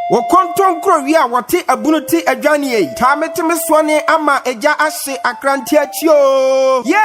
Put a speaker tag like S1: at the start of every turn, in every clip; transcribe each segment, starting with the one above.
S1: wo konton kro wi a wote abunuti adwane yi tameteme soane ama eja ahye akranti achio ye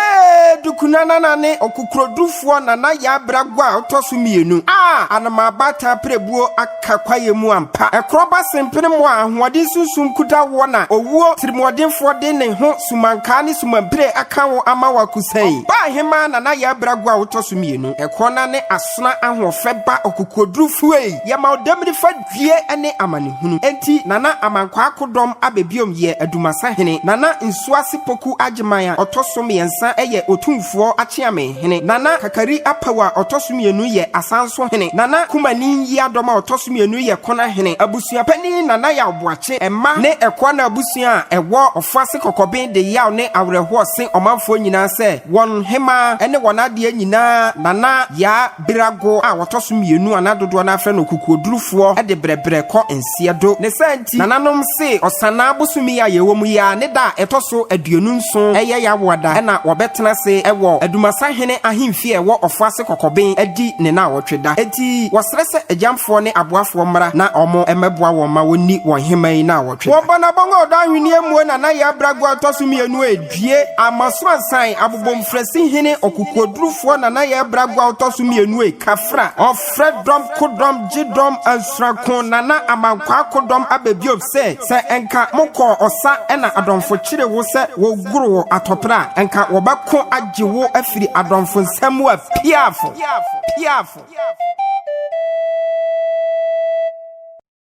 S1: dukunana nane okukrodufo nana ya bragwa otoso mienu anama bata prebuo akakwaye mu ampa ekroba sempene mo ahoɔden susum kuda wona owuo tirimɔdenfo de ne ho sumanka ne sumampire akawo ama wakusai ba hema nana ya bragwa otoso mienu ekona ne asona ahoɔfɛba okukrodufo yi yama odamri fa dwie ene amanehunu enti nana amankwa akodom abebiom ye adumasahene nana nsuase poku agimaya otosom yensa eye otumfuo achiame hene nana kakari apawa otosom yenu ye asanso hene nana kumani yi adoma otosom yenu ye kona hene abusuapani nana ya oboache emma ne ekwa na abusua ewo ofase kokoben de yaw ne awreho se omanfo nyina se won hema ene wonade nyina nana ya birago a otosom yenu anadodo na afre no kukuodurufo ede brebre ko ensiado ne santi nananom se osana abosumi ya yewomu ya ne da etoso aduonu nso eye ya woda na wobetena se ewo adumasahene ahemfie ewo ofase kokoben adi ne na wotweda enti wosrese agyamfo ne aboafo mmara na omo emeboa wo ma woni won heman na wotweda wobana bongo oda hwene amuo na ya brago atosumi enu edue amaso ansan abobomfresi hene okukodurufo na ya brago atosumi enu e kafra ofredom kodom gidom ansrakon na amankwa akodom abebiom se enka moko osa ena adomfo kire wo se wo guru atopra enka wobako agyewo afiri adomfo nsam wa piafo